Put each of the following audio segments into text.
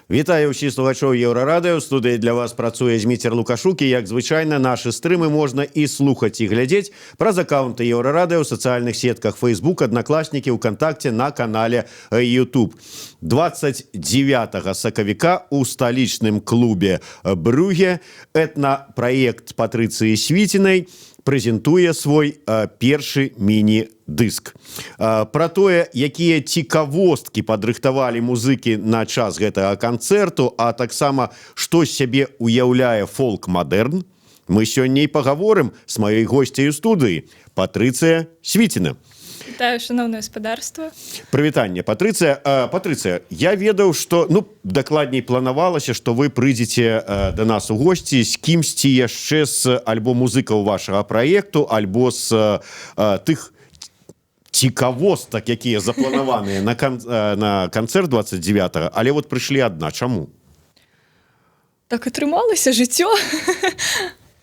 Вітаю ўсіх слухачоў Еўрарадыё. У студыі для вас працуе Зміцер Лукашук, і, як звычайна, нашы стрымы можна і слухаць, і глядзець праз аккаунты Еўрарадыё ў сацыяльных сетках Facebook, Аднакласнікі, ВКонтакте, на канале YouTube. 29 сакавіка у сталічным клубе Брюгге этнапраект Патрыцыі Свіцінай прэзентуе свой першы міні-дыск. Пра тое, якія цікавосткі падрыхтавалі музыкі на час гэтага канцэрту, а таксама што з сябе уяўляе фолк-мадэрн, мы сёння і пагаворым з маёй госцяй у студыі Патрыцыя Свіціна. Вітаю, шановне господарство. Прывітанне, Патрыцыя. Патрыцыя, я ведаў, што, дакладней планавалася, што вы прыйдзеце да нас у госці з кімсьці яшчэ з альбо музыкаў вашага праекту, альбо з тых цікавостак, якія запланаваныя на канцэрт 29-го, але вот прыйшлі адна. Чаму? Так атрымалася жыццё.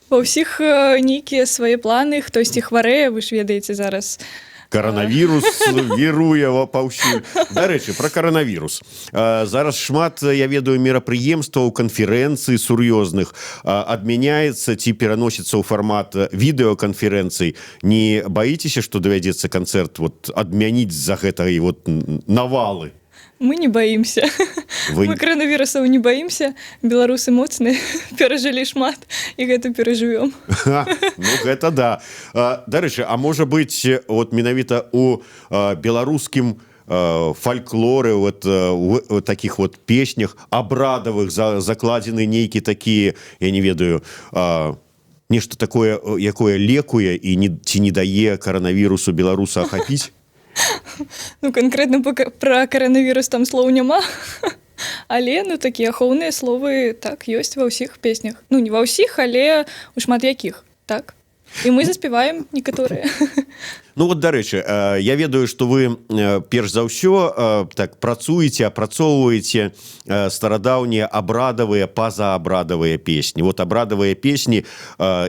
Ва ўсіх нейкія свае планы, хтосьці хварэе, вы ж ведаеце зараз. Каранавірус віруе паўсюль. Дарэчы, пра каранавірус. Зараз шмат, я ведаю, мерапрыемстваў, канферэнцый сур'ёзных адмяняецца ці пераносіцца ў фармат відэаканферэнцый. Не баіцеся, што давядзецца канцэрт адмяніць з-за гэтай навалы? Мы не боимся. Мы коронавирусов не боимся. Белорусы моцныя, перажылі шмат, і гэта перажывём. Гэта да. Дарэчы, а можа быць, менавіта у беларускім фальклоры, у такіх песнях абрадавых закладзены нейкі такія, я не ведаю, нешта такое, якое лекуе і ці не дае каранавірусу беларуса ахапіць? Конкретно про коронавірус там слоў няма, але такія ахоўныя словы так ёсць ва ўсіх песнях. Не ва ўсіх, але у шмат якіх, так. І мы заспяваем некаторыя. Дарэчы, я ведаю, што вы перш за ўсё так працуеце, апрацоўваеце старадаўнія абрадавыя, пазаабрадавыя песні. Абрадавыя песні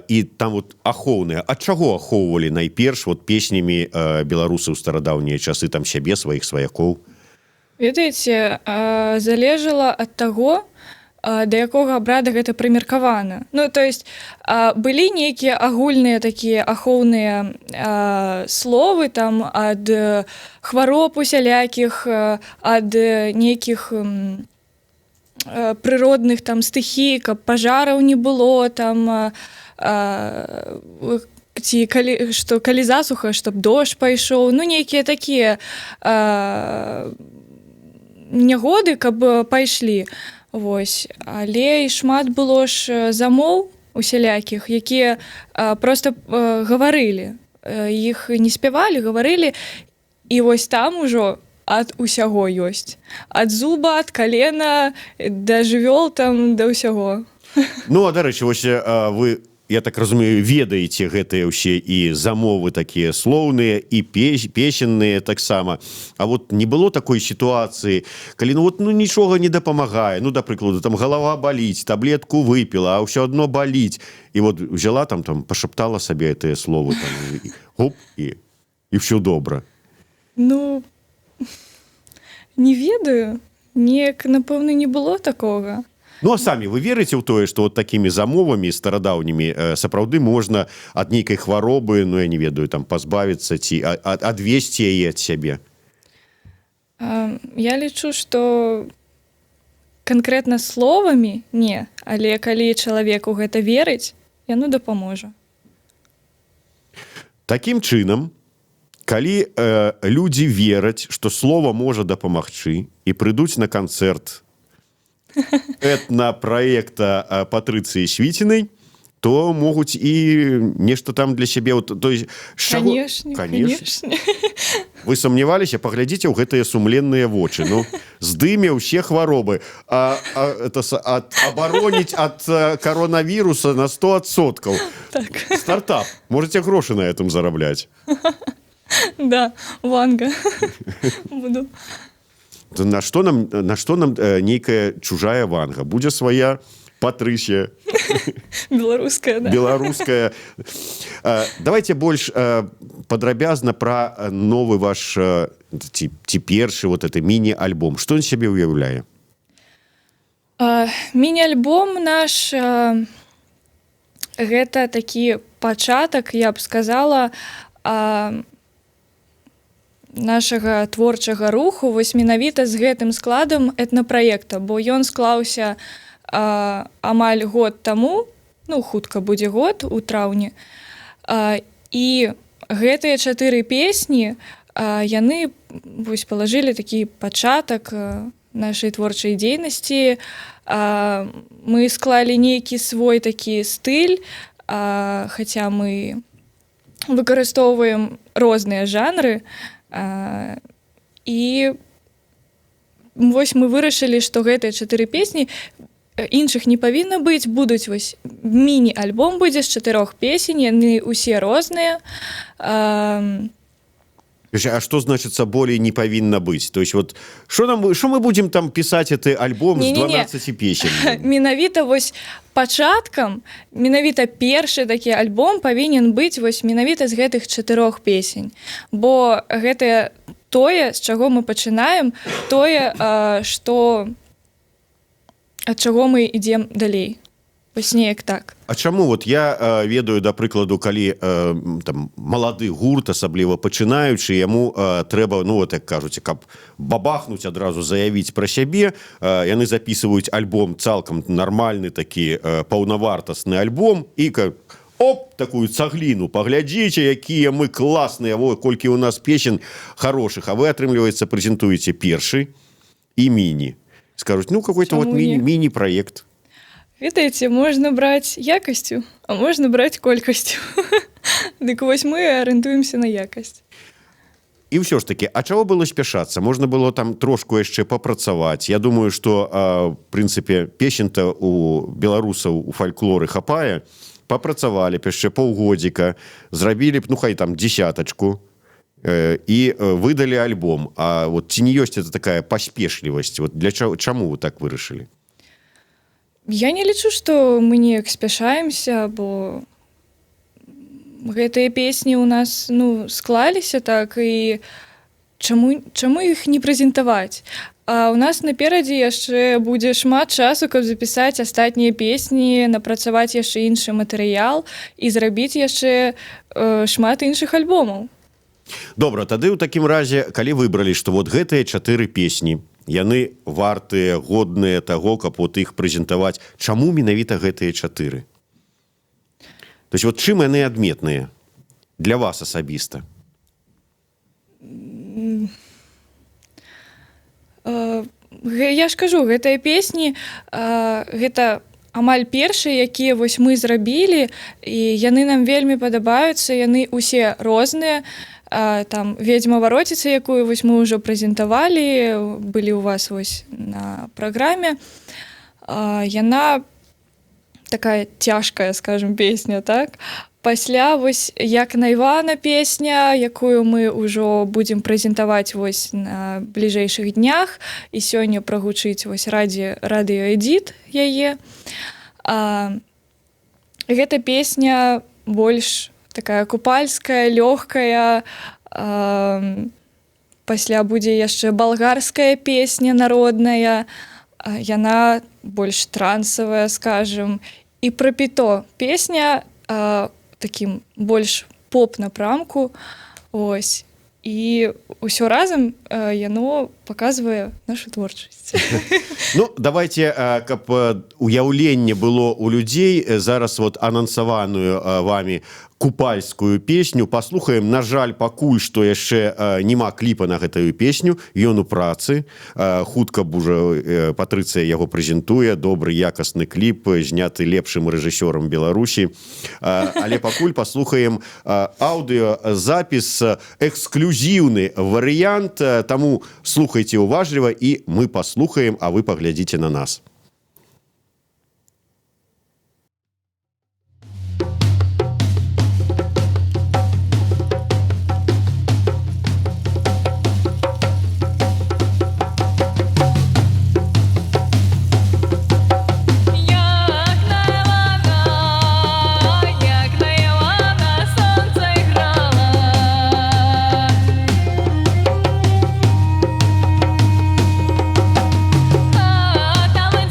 і там ахоўныя. Ад чаго ахоўвалі найперш песнямі беларусы ў старадаўнія часы, там сябе, сваіх сваякоў? Ведаеце, залежала ад таго, да якога абрада гэта прымеркавана. То есть былі нейкія агульныя такія ахоўныя словы там ад хвароб усялякіх, ад нейкіх прыродных там стыхій, каб пажараў не было там, ці калі засуха, чтоб дождж пайшоў, нейкія такія нягоды, каб пайшлі. Але і шмат было ж замоў усялякіх, якія проста гаварылі. Іх не спявалі, гаварылі, і там ужо ад усяго ёсць. Ад зуба, ад калена, да жывёл там, да ўсяго. Дарэчы, вы, я так разумею, ведаеце гэтыя ўсе і замовы такія слоўныя, і песенныя таксама. А не было такой сітуацыі, калі нічога не дапамагае, да прыкладу, там галава баліць, таблетку выпіла, а ўсё адно баліць, і взяла там пашаптала сабе гэтыя словы, і ўсё добра. Не ведаю, неяк, напэўна, не было такога. А самі вы верыце ў тое, што такімі замовамі старадаўнімі сапраўды можна ад нейкай хваробы, я не ведаю, там пазбавіцца ці адвесці яе ад сябе? Я лічу, што канкрэтна словамі не, але калі чалавек у гэта верыць, яно дапаможа. Такім чынам, калі людзі вераць, што слова можа дапамагчы і прыйдуць на канцэрт этнапраекта Патрыцыі Свіцінай, то могуць і нешта там для сябе... Канешне. Вы сумняваліся? Паглядзіце ў гэтыя сумленныя вочы. Здыме ўсе хваробы. Абароніць ад каронавіруса на 100%. Стартап. Можаце грошы на этом зарабляць. Да, Ванга. Буду. На што нам нейкая чужая Ванга? Будзе свая Патрыцыя. Беларуская, да. Беларуская. Давайте больш падрабязна пра новы ваш ці першы это міні-альбом. Што ён сябе ўяўляе? Міні-альбом наш гэта такі пачатак, я б сказала, нашага творчага руху вось менавіта з гэтым складам этнапраекта, бо ён склаўся амаль год таму, ну хутка будзе год у траўні, і гэтыя 4 песні яны вось палажылі такі пачатак нашай творчай дзейнасці. Мы склалі нейкі свой такі стыль, хаця мы выкарыстоўваем розныя жанры, і вось мы вырашылі, што гэтыя 4 песні, іншых не павінна быць, будуць вось міні-альбом будзе з 4 песень, яны ўсе розныя. А что значится более не повинно быть? То есть вот что мы будем там писать этот альбом с 12 песен? Менавіта вось пачаткам, менавіта першы такі альбом павінен быць вось менавіта з гэтых 4 песень. Бо гэта тое, з чаго мы пачынаем, тое, што ад чаго мы ідзем далей. Вось неяк так. А чаму? Вот я ведаю, да прыкладу, калі там малады гурт, асабліва пачынаючы, яму трэба, ну вот як кажуць, каб бабахнуць адразу, заявіць пра сябе, яны записываюць альбом цалкам нармальны такі паўнавартасны альбом і оп, такую цагліну, паглядзіце, якія мы класныя, колькі у нас песен хорошых, а вы, атрымліваецца, прэзентуеце першы і міні. Скажуць, ну какой-то вот міні-праект. Ведаеце, можна браць якасцю, а можна браць колькасцю. Дык вось мы арыентуемся на якасць. І ўсё ж таки, а чаго было спяшацца? Можна было там трошку яшчэ папрацаваць. Я думаю, што, в прынцыпе, песень-то у беларусаў у фальклоры хапае. Папрацавалі б яшчэ паўгодзіка, зрабілі б, ну хай там 10 і выдалі альбом. А вот ці не ёсць это такая паспешлівасць? Вот для чаму вы так вырашылі? Я не лічу, што мы неяк спяшаемся, бо гэтыя песні ў нас склаліся так, і чаму іх не прэзентаваць? А ў нас наперадзе яшчэ будзе шмат часу, каб запісаць астатнія песні, напрацаваць яшчэ іншы матэрыял і зрабіць яшчэ шмат іншых альбомаў. Добра, тады ў такім разе, калі выбралі, што вот гэтыя 4 песні, яны вартыя, годныя таго, каб вот іх прэзентаваць. Чаму менавіта гэтыя 4? То есть вот чым яны адметныя для вас асабіста? Я ж кажу, гэтыя песні, гэта амаль першыя, якія вось мы зрабілі, і яны нам вельмі падабаюцца, яны ўсе розныя. Там «Ведьма воротится», якую вось мы ўжо прэзентавалі, былі ў вас вось на праграме. Яна такая цяжкая, скажем, песня, так? Пасля вось «Як Найвана» песня, якую мы ўжо будзем прэзентаваць вось на бліжэйшых днях, і сёння прагучыць вось радыёэдіт яе. Гэта песня больш такая купальская, лёгкая. Пасля будзе яшчэ балгарская песня народная. Яна больш трансавая, скажем. І «Пропито» песня такім больш поп-напрамку. Ось. І ўсё разам яно паказвае нашу творчасць. Ну, давайте, каб уяўленне было у людзей, зараз вот анансаваную вами купальскую песню паслухаем. На жаль, пакуль што яшчэ няма кліпа на гэтую песню, ён у працы. Хутка ўжо Патрыцыя яго прэзентуе, добры якасны кліп, зняты лепшым рэжысёрам Беларусі. Але пакуль паслухаем аўдыёзапіс, эксклюзіўны варыянт, таму слухайце уважліва і мы паслухаем, а вы паглядзіце на нас. Там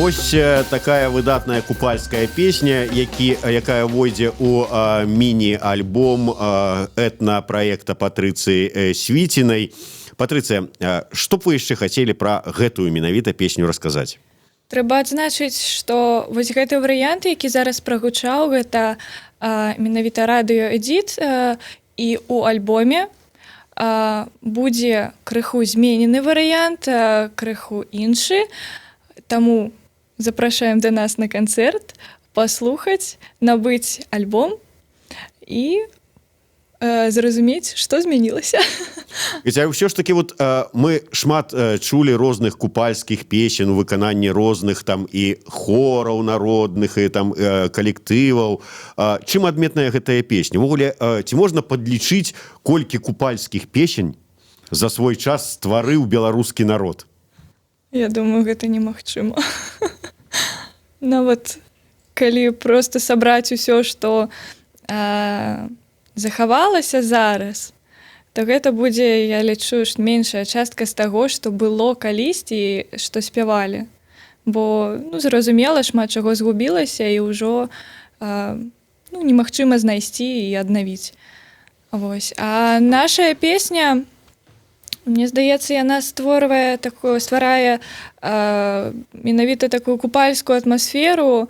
Вось такая выдатная купальская песня, якая войдзе у міні-альбом этна-праекта Патрыцыі Свіцінай. Патрыцыя, што б вы яшчэ хацелі пра гэтую менавіта песню расказаць? Трэба адзначыць, што вось гэты варыянт, які зараз прагучаў, гэта менавіта радыё-эдіт, і ў альбоме будзе крыху зменены варыянт, крыху іншы. Таму запрашаем да нас на канцэрт, паслухаць, набыць альбом і зразумець, што змянілася. Хаця ўсё ж такі вот мы шмат чулі розных купальскіх песен у выкананні розных там і хораў народных, і там калектываў. Чым адметная гэтая песня? Увогуле, ці можна падлічыць, колькі купальскіх песень за свой час стварыў беларускі народ? Я думаю, гэта немагчыма. Нават калі проста сабраць усё, што захавалася зараз, то гэта будзе, я лічу, меншая частка з таго, што было калісьці, што спявалі. Бо, зразумела, шмат чаго згубілася і ўжо немагчыма знайсці і аднавіць. Вось. А наша песня, мне здаецца, яна стварае менавіта такую купальскую атмасферу,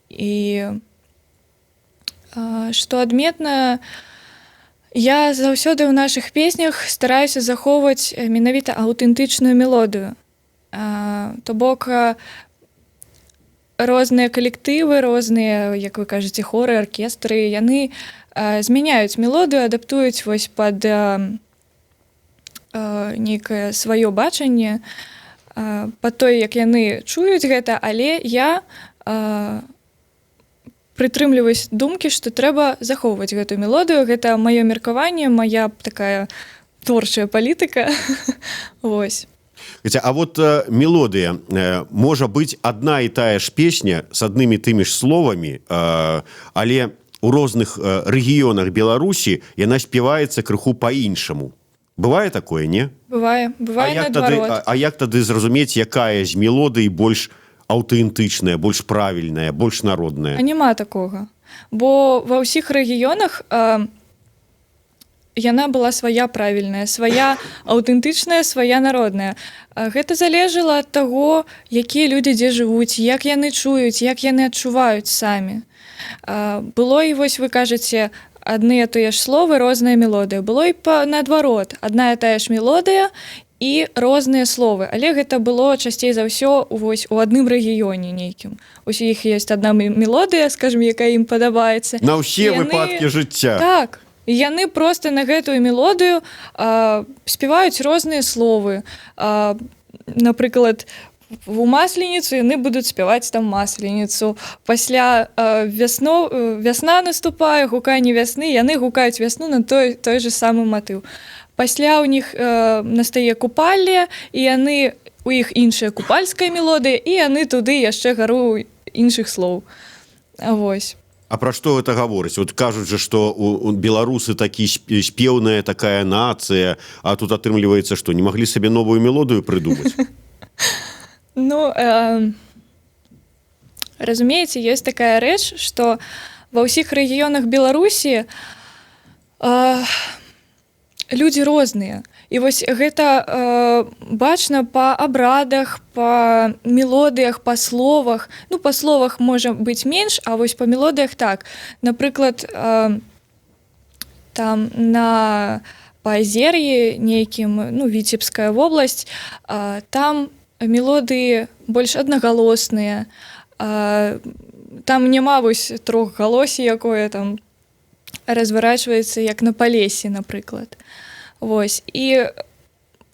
і што адметна, я заўсёды ў нашых песнях стараюся захоўваць менавіта аўтэнтычную мелодыю. То бок розныя калектывы, розныя, як вы кажаце, хоры, аркестры, яны змяняюць мелодыю, адаптуюць вось пад нейкае сваё бачанне, пад той, як яны чуюць гэта, але я прытрымліваюсь думкі, што трэба захоўваць гэту мелодыю. Гэта маё меркаванне, моя такая творчая палітыка. Вось. А вот мелодыя, можа быць адна і тая ж песня з аднымі тымі ж словамі, але у розных рэгіёнах Беларусі яна спяваецца крыху па-іншаму. Бывае такое, не? Бывае наадварот. А як тады зразумець, якая з мелодый больш аўтэнтычная, больш правільная, больш народная? А няма такога. Бо ва ўсіх рэгіёнах яна была свая правільная, свая аўтэнтычная, свая народная. Гэта залежала ад таго, якія людзі дзе жывуць, як яны чуюць, як яны адчуваюць самі. Было і вось вы кажаце, адны і тыя ж словы, розная мелодыя. Было і наадварот, адна і тая ж мелодыя і розныя словы, але гэта было часцей за ўсё вось у адным рэгіёне нейкім. У іх ёсць адна мелодыя, скажем, якая ім падабаецца. На ўсе выпадкі жыцця. Так, і яны проста на гэтую мелодыю спяваюць розныя словы. Напрыклад, у масленіцу яны будуць спяваць там масленіцу. Пасля вясна наступае, гуканне вясны, яны гукаюць вясну на той же самы матыў. Пасля ў них настае купалле, і яны, у іх іншая купальская мелодыя, і яны туды яшчэ гару іншых слоў. Вось. А пра што гэта гаворыць? Вот кажуць же, што у беларусы такі спеўная такая нацыя, а тут атрымліваецца, што не маглі сабе новую мелодыю прыдумаць? Разумееце, ёсць такая рэч, што ва ўсіх рэгіёнах Беларусі людзі розныя. І вось гэта бачна па абрадах, па мелодыях, па словах. Па словах можа быць менш, а вось па мелодыях так. Напрыклад, там на Паазер'і нейкім, Віцебская вобласць, там мелодыі больш аднагалосныя. Там няма вось трохгалосі, якое там разварачваецца, як на Палесе, напрыклад. Вось. І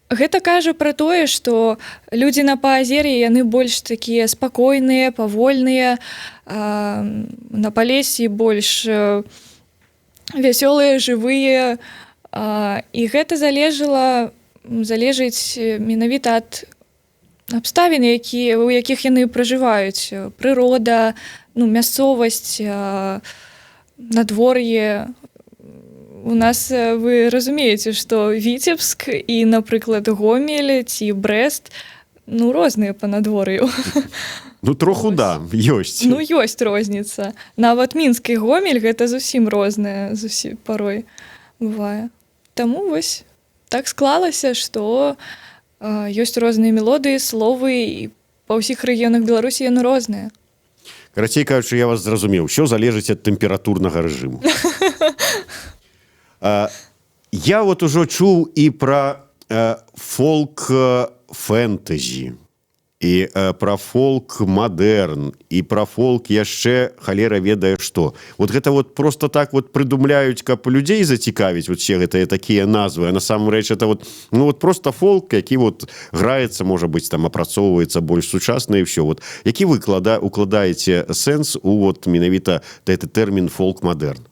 гэта кажа пра тое, што людзі на Паазер'і, яны больш такія спакойныя, павольныя, на Палесе больш вясёлыя, жывыя. І гэта залежыць менавіта ад абставін, у якіх яны пражываюць. Прырода, мясцовасць, надвор'е. У нас, вы разумееце, што Віцебск і, напрыклад, Гомель ці Брэст, ну, розныя па надвор'ю. Ну троху да, ёсць. Ну, ёсць розніца. Нават Мінск і Гомель гэта зусім рознае, зусім парой бывае. Таму вось так склалася, што ёсць розныя мелодыі, словы, і па ўсіх рэгіёнах Беларусі яны розныя. Карацей кажучы, я вас зразумеў, усё залежыць ад тэмпературнага рэжыму. Я вот ужо чуў і пра фолк-фэнтэзі, і пра фолк-мадэрн, і пра фолк яшчэ халера ведае што. Вот гэта вот просто так вот прыдумляюць, каб людзей зацікавіць, вот все гэтыя такія назвы, а насамрэч это вот, ну вот просто фолк, які вот граецца, можа быць, там апрацоўваецца больш сучасна і ўсё. Вот які вы укладаеце сэнс у вот менавіта гэты тэрмін фолк-мадэрн?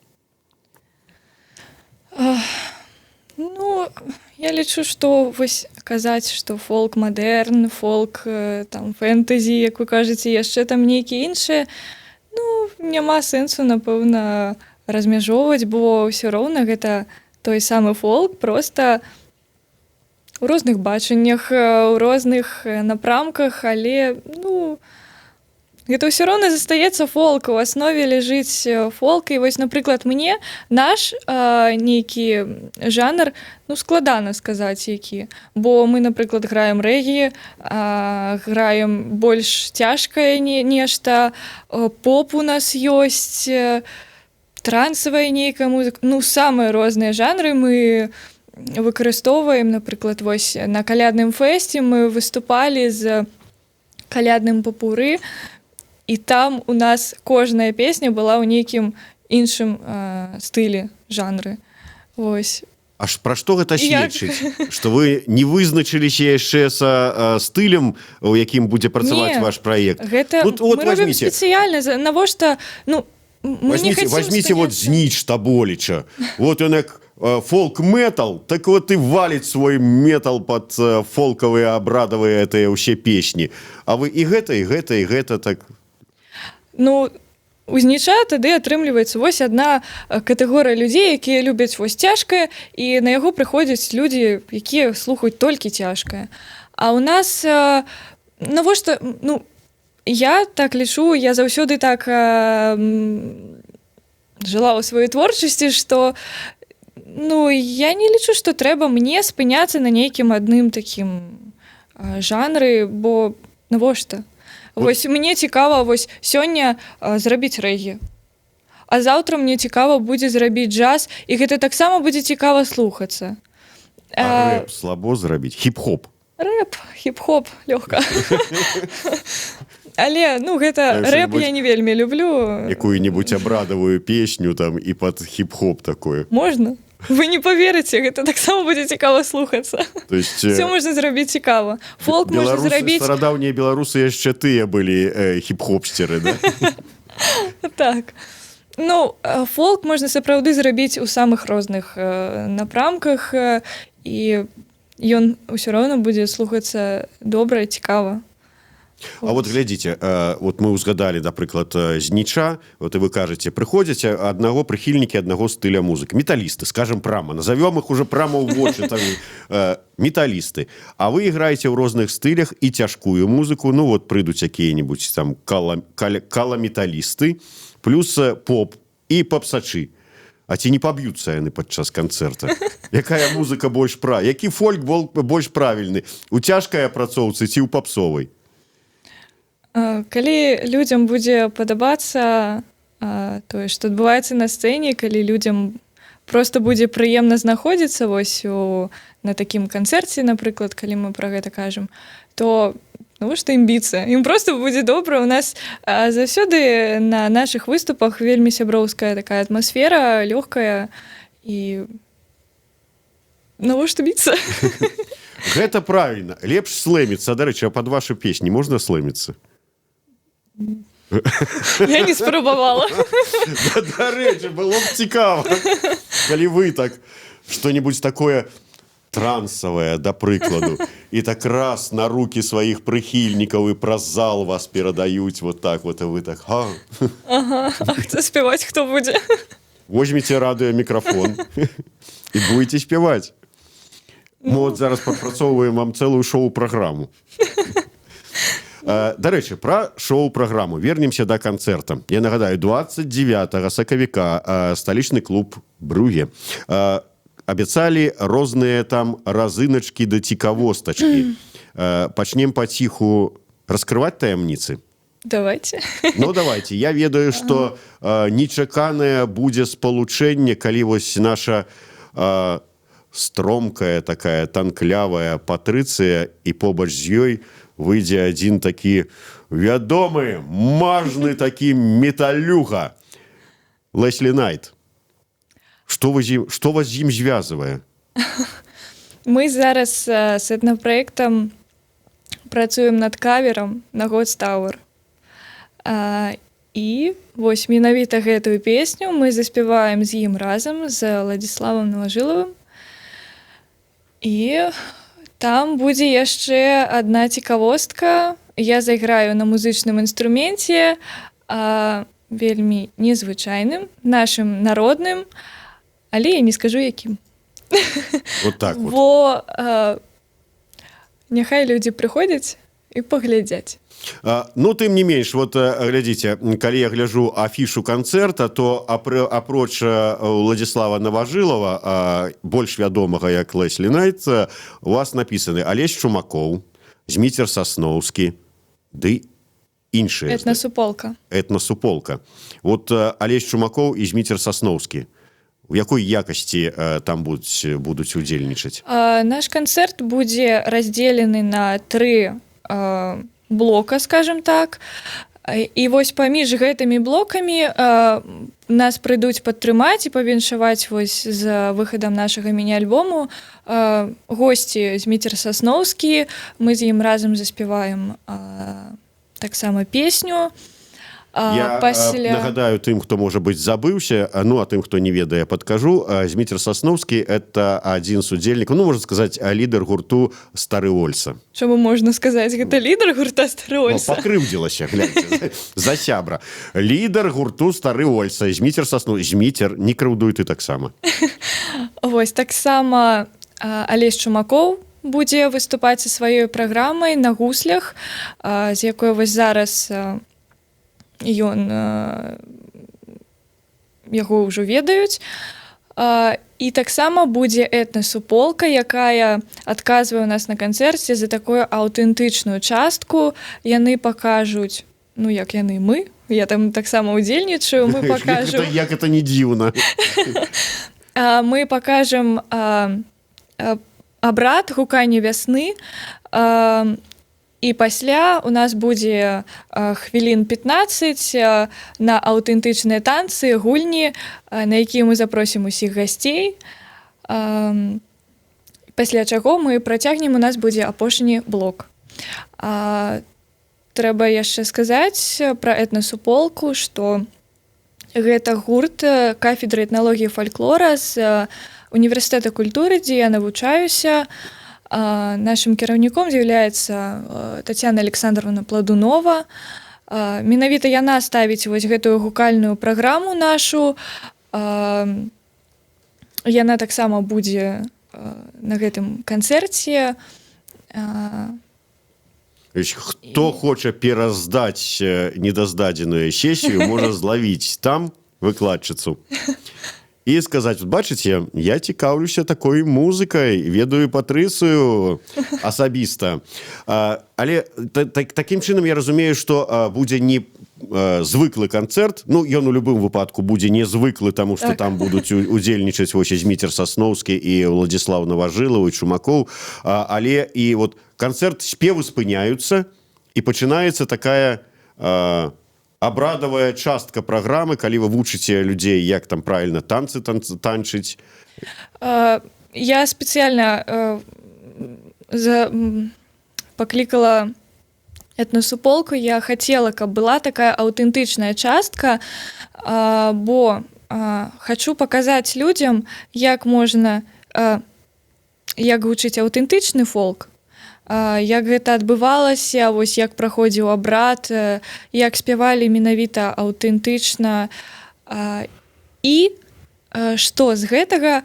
Ну, я лічу, што вось казаць, што фолк-мадэрн, фолк, там, фэнтэзі, як вы кажаце, яшчэ там нейкія іншыя, ну, няма сэнсу, напэўна, размяжоўваць, бо ўсё роўна гэта той самы фолк, проста у розных бачаннях, у розных напрамках, але, ну, гэта ўсё роўна застаецца фолк, у аснове ляжыць фолк, і вось, напрыклад, мне наш нейкі жанр, ну, складана сказаць, які, бо мы, напрыклад, граем рэгі, граем больш цяжкае нешта, поп у нас ёсць, трансавая нейкая музыка, ну, самыя розныя жанры мы выкарыстоўваем, напрыклад, вось на калядным фэсце мы выступалі з калядным папуры, і там у нас кожная песня была ў нейкім іншым стылі, жанры. Вось. Аж пра што гэта сведчыць? Што вы не вызначыліся яшчэ са стылем, у якім будзе працаваць ваш праект? Гэта вот мы робім спецыяльна, навошта, ну, мы не хотим возьмите вот Знич Таболіча. Вот он як фолк-метал, так вот и валит свой метал под фолковые, обрадовые это ўсе песні. А вы і гэта, так... Ну, у Зніча тады атрымліваецца вось адна катэгорыя людзей, якія любяць вось цяжкае, і на яго прыходзяць людзі, якія слухаюць толькі цяжкае. А ў нас навошта, ну, я так лічу, я заўсёды так жыла ў сваёй творчасці, што, ну, я не лічу, што трэба мне спыняцца на нейкім адным такім жанры, бо навошта? Вось мне цікава вось сёння зрабіць рэгі. А заўтра мне цікава будзе зрабіць джаз, і гэта таксама будзе цікава слухацца. А рэп слабо зрабіць? Хіп-хоп? Рэп, хіп-хоп, лёгка. Але, ну, гэта рэп я не вельмі люблю. Якую-нибудь абрадавую песню там і пад хіп-хоп такое. Можна? Вы не поверыце, гэта таксама будзе цікава слухацца. То есть все можна зрабіць цікава. Фолк можна зрабіць... Старадаўнія беларусы яшчэ тыя былі хіп-хопстеры, да? Так. Ну, фолк можна сапраўды зрабіць у самых розных напрамках, і ён усё роўна будзе слухацца добра, цікава. А вот глядзіце, вот мы ўзгадалі, напрыклад, Зніча, вот і вы кажаце, прыходзяць аднаго прыхільнікі аднаго стыля музыкі, металісты, скажем прама, назовём іх уже прама ў вочы, металісты. А вы іграеце ў розных стылях і цяжкую музыку, ну вот прыйдуць якія-небудзь там каламеталісты, плюс поп і попсачы. А ці не паб'юцца яны падчас канцэрта? Якая музыка больш які фольк больш правільны? У цяжкай апрацоўцы ці ў папсовай? Калі людзям будзе падабацца тое, што адбываецца на сцэне, калі людзям проста будзе прыемна знаходзіцца вось на такім канцэрце, напрыклад, калі мы пра гэта кажам, то навошта ім біцца? Ім проста будзе добра. У нас заўсёды на нашых выступах вельмі сяброўская такая атмасфера, лёгкая, і навошта біцца? Гэта правільна. Лепш слэміцца. Дарэчы, а пад вашу песні можна слэміцца? Я не спрабавала. Дарэчы, было б цікава, калі вы так што-небудзь такое трансавае, да прыкладу, і так раз на рукі сваіх прыхільнікаў і праз зал вас перадаюць вот так вот, і вы так, Ага, а хто спяваць, хто будзе? Возьміце радыёмікрафон і будете спяваць. Мы вот зараз падпрацоўваем вам цэлую шоу-праграму. Дарэчы, пра шоу-праграму вернемся да канцэрта. Я нагадаю, 29 сакавіка сталічны клуб Брюге абяцалі розныя там разыначкі да цікавостачкі. Пачнем паціху раскрываць таямніцы. Давайте. Ну давайте, я ведаю, што нечаканае будзе спалучэнне, калі вось наша стромкая такая танклявая Патрыцыя і побач з ёй выйдзе адзін такі вядомы, мажны такі металюга Леслі Найт. Што вас з ім звязвае? Мы зараз з этнапраектам працуем над каверам на God's Tower. І вось менавіта гэтую песню мы заспяваем з ім разам з Ладзіславам Наважылавым. І там будзе яшчэ адна цікавостка. Я зайграю на музычным інструменце, вельмі незвычайным, нашым народным, але я не скажу якім. Вот так вот. Бо няхай людзі прыходзяць і паглядзяць. Ну, тым не менш, вот глядзіце, калі я гляджу афішу канцэрта, то апроч Ладзіслава Наважылава, больш вядомага як Леслі Найт, у вас напісаны Алесь Чумакоў, Зміцер Сасноўскі, ды іншыя. Этнасуполка. Этнасуполка. Вот Алесь Чумакоў і Зміцер Сасноўскі. У якой якасці там будуць удзельнічаць? Наш канцэрт будзе раздзелены на 3 блока, скажем так. І вось паміж гэтымі блокамі нас прыйдуць падтрымаць і павіншаваць вось з выхадам нашага міні-альбому госці Зміцер Сасноўскі. Мы з ім разам заспяваем таксама песню. Я нагадаю тым, хто, можа быць, забыўся, ну, а тым, хто не ведае, падкажу. Зміцер Сасноўскі – это адзін з удзельнікаў, ну, можна сказаць, лідар гурту «Стары Ольса». Чаму можна сказаць? Гэта лідар гурта «Стары Ольса». Пакрыўдзілася, гляньце, за сябра. Лідар гурту «Стары Ольса», Зміцер Сасноўскі. Зміцер, не крыўдуй ты таксама. Вось, таксама Алесь Чумакоў будзе выступаць са сваёй праграмай на гуслях, з якой вось зараз яго ўжо ведаюць. І таксама будзе этнасуполка, якая адказвае у нас на канцэрце за такую аўтэнтычную частку. Яны пакажуць, ну як яны, я там таксама ўдзельнічаю, мы пакажам... Як это не дзіўна. Мы пакажам абрад гукання вясны, і пасля у нас будзе хвілін 15 на аўтэнтычныя танцы, гульні, на якія мы запросім усіх гасцей. Пасля чаго мы працягнем, у нас будзе апошні блок. Трэба яшчэ сказаць пра этнасуполку, што гэта гурт кафедры этналогіі і фальклора з універсітэта культуры, дзе я навучаюся. Нашым кіраўніком з'яўляецца Тацяна Александровна Пладунова. Менавіта яна ставіць вось гэтую гукальную праграму нашу. Яна таксама будзе на гэтым канцэрце. Хто хоча пераздаць недаздадзеную сесію, можа злавіць там выкладчыцу. І сказаць, бачыце, я цікаўлюся такой музыкай, ведаю Патрыцыю асабіста. Але такім чынам я разумею, што будзе не звыклы канцэрт, ну, ён у любым выпадку будзе не звыклы, таму што там будуць удзельнічаць вось Зміцер Сасноўскі і Ладзіслаў Наважылаў і Чумакоў, але і вот канцэрт, спевы спыняюцца, і пачынаецца такая... абрадавая частка праграмы, калі вы вучыце людзей, як там правільна танцы танчыць. Я спецыяльна паклікала этнасуполку. Я хацела, каб была такая аўтэнтычная частка, бо хачу паказаць людзям, як можна, як гучыць аўтэнтычны фолк, як гэта адбывалася, вось як праходзіў абрад, як спявалі менавіта аўтэнтычна, і што з гэтага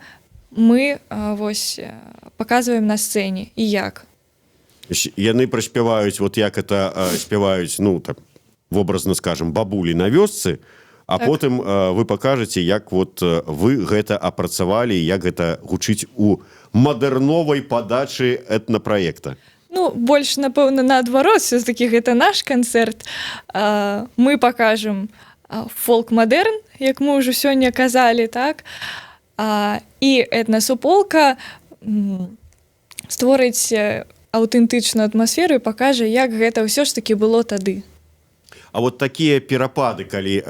мы вось паказваем на сцэне і як. Яны праспяваюць, вот як это спяваюць, ну, так, вобразна скажем, бабулі на вёсцы, а Так. потым вы пакажаце, як вот вы гэта апрацавалі, як гэта гучыць у мадэрновай падачы этнапраекта. Ну, больш, напэўна, наадварот, все-таки гэта наш канцэрт. Мы пакажам фолк-мадэрн, як мы ўжо сёння казалі, так? І этнасуполка створыць аўтэнтычную атмасферу і пакажа, як гэта ўсё ж таки было тады. А вот такія перапады, калі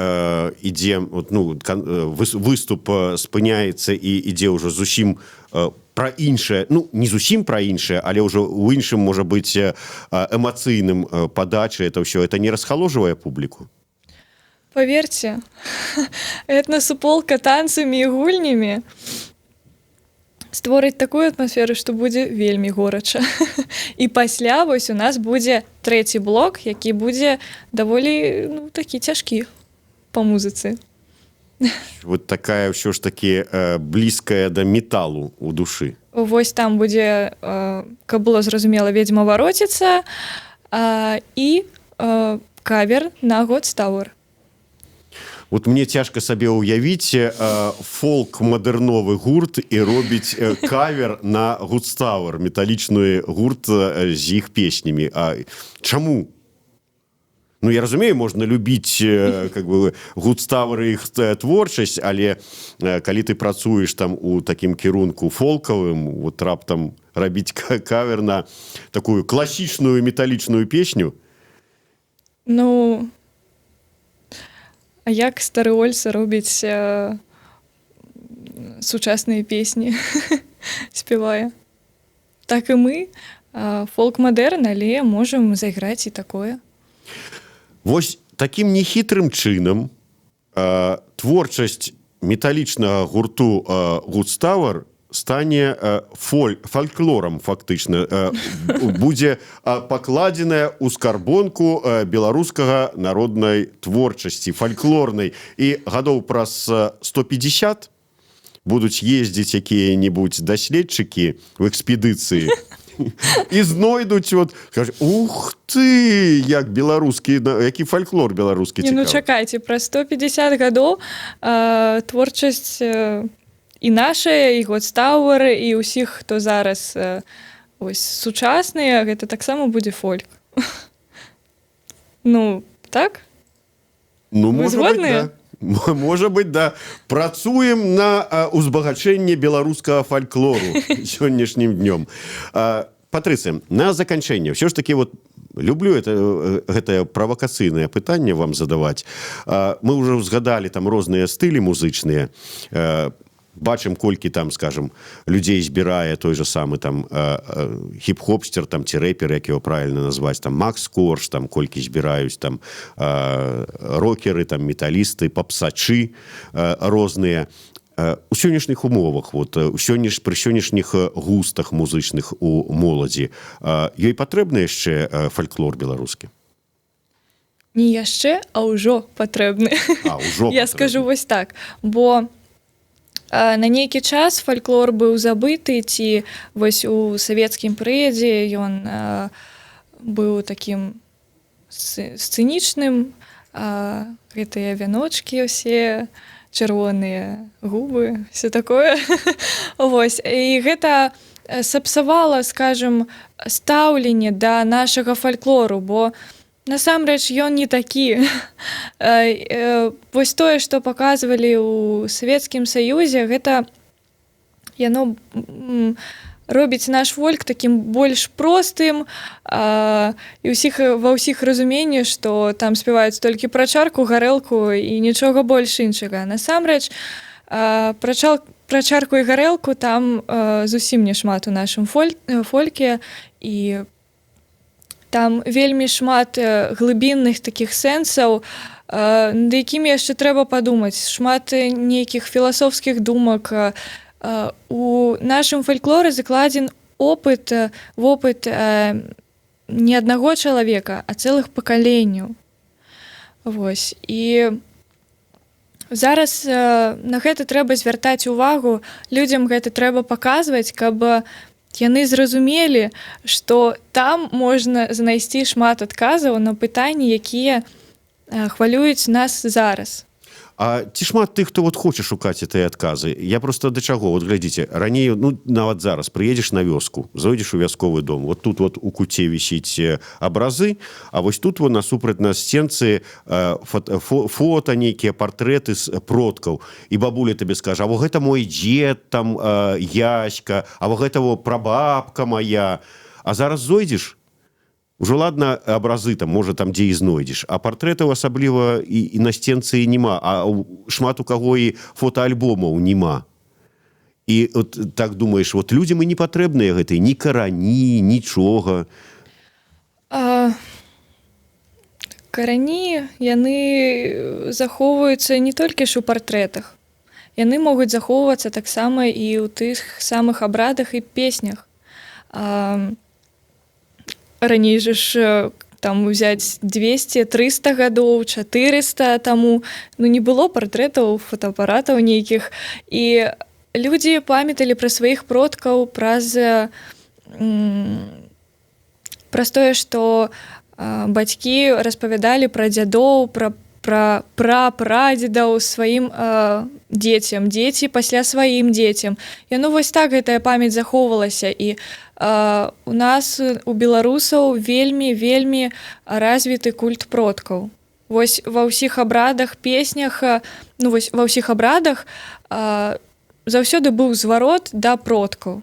ідзе, ну, выступ спыняецца і ідзе ўжо зусім пра іншае, ну, не зусім пра іншае, але ўжо ў іншым, можа быць, эмацыйным падачы, это ўсё, это не расхаложвае публіку? Поверьте, этнасуполка танцамі і гульнямі створыць такую атмасферу, што будзе вельмі горача. І пасля вось у нас будзе трэці блок, які будзе даволі, ну, такі цяжкі па музыцы. Вот такая ўсё ж такі блізкая да металу ў душы. Вось там будзе, каб было зразумела, «Ведьма вароціцца» і кавер на «God Tower». Вот мне цяжка сабе ўявіць фолк-мадэрновы гурт і робіць кавер на «Гудстауэр», металічны гурт з іх песнямі. А чаму? Ну, я разумею, можна любіць как бы «Гудстауэр» і іх творчасць, але калі ты працуеш там у такім кірунку фолкавым, вот раптам рабіць кавер на такую класічную металічную песню. Ну, а як стары Ольса робіць сучасныя песні, спявае. Так і мы, фолк-мадэрн, але можам зайграць і такое. Вось такім нехітрым чынам творчасць металічнага гурту «Гудстауэр» стане фальклорам, фактычна, будзе пакладзеная ў скарбонку беларускага народнай творчасці, фальклорнай. І гадоў праз 150 будуць ездзіць якія-небудзь даследчыкі ў экспедыцыі і знойдуць, вот, кажуць, ух ты, як беларускі, які фальклор беларускі цікавы. Ну, чакайце, праз 150 гадоў творчасць і нашая, і «Гудстауэр», і ўсіх, хто зараз ось сучасныя, гэта таксама будзе фольк. Ну, так? Ну, вы згодныя? Можа быць, да. Працуем на узбагачэнне беларускага фальклору сённяшнім днём. Патрыцыя, на заканчэнне, ўсё ж такі вот люблю гэтае правакацыйнае пытанне вам задаваць. Мы ўжо згадалі там розныя стылі музычныя, бачым, колькі там, скажем, людзей збірае той же самы там хіп-хопстер, там ці рэпер, як его правильно назваць, там Макс Корж, там колькі збіраюць там рокеры, там металісты, папсачы розныя. У сённяшніх умовах, вот, пры сённяшніх густах музычных у моладзі, ёй патрэбны яшчэ фальклор беларускі? Не яшчэ, а ўжо патрэбны. Я скажу вось так, бо на нейкі час фальклор быў забыты, ці вось у савецкім перыядзе ён быў такім сцэнічным, гэтыя вяночкі ўсе, чырвоныя губы, все такое. Вось. І гэта сапсавала, скажем, стаўленне да нашага фальклору, бо насамрэч ён не такі. Вось тое, што паказвалі ў Савецкім Саюзе, гэта яно робіць наш фольк такім больш простым, і ва ўсіх разуменне, што там спяваюць толькі пра чарку, гарэлку і нічога больш іншага. Насамрэч, пра чарку і гарэлку там зусім не шмат у нашым фольке, і там вельмі шмат глыбінных такіх сэнсаў, над якімі яшчэ трэба падумаць. Шмат нейкіх філасофскіх думак. У нашым фальклоры закладзен вопыт не аднаго чалавека, а цэлых пакаленняў. Вось. І зараз на гэта трэба звяртаць увагу, людзям гэта трэба паказваць, каб яны зразумелі, што там можна знайсці шмат адказаў на пытанні, якія хвалююць нас зараз. А ці шмат тых, хто вот хоча шукаць гэтыя адказы? Я просто да чаго? Вот глядзіце, раней, ну, нават зараз прыедзеш на вёску, зойдзеш у вясковы дом, вот тут вот у куце вісіць абразы, а вось тут вот насупраць на сценцы фота, нейкія партрэты з продкаў. І бабуля табе скажа, а во гэта мой дзед, там, Яська, а во гэта во прабабка моя. А зараз зойдзеш, ужо ладно абразы там, можа там дзе і знойдзеш, а партрэтаў асабліва і на сценцы нема, а шмат у каго і фотоальбомаў нема. І от так думаеш, вот людзям і не патрэбныя гэтыя ні карані, нічога. Карані, яны захоўваюцца не толькі ж у партрэтах. Яны могуць захоўвацца таксама і ў тых самых абрадах і песнях. Раней же ж там узяць 200, 300 гадоў, 400 таму, ну не было партрэтаў, фотоапаратаў нейкіх. І людзі памяталі пра сваіх продкаў праз тое, што бацькі распавядалі пра дзядоў, пра прапрадзедаў сваім дзецям, дзеці пасля сваім дзецям. Яно вось так гэтая памяць захоўвалася. І у нас, у беларусаў, вельмі развіты культ продкаў. Вось ва ўсіх абрадах, песнях, ну вось ва ўсіх абрадах заўсёды быў зварот да продкаў.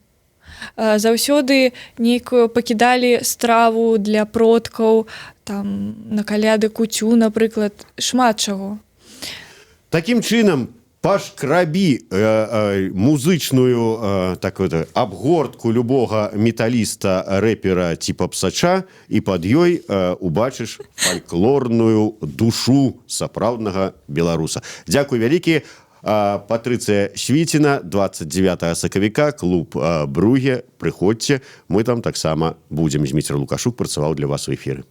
Заўсёды нейкую пакідалі страву для продкаў, там, на каляды куцю, напрыклад, шмат чаго. Такім чынам, пашкрабі музычную абгортку любога металіста, рэпера типа Псача, і пад ёй убачыш фальклорную душу сапраўднага беларуса. Дзякуй вялікі. Патрыцыя Свіціна, 29 сакавіка, клуб Бруге. Прыходзьце, мы там таксама будзем. Зміцер Лукашук працаваў для вас у эфіры.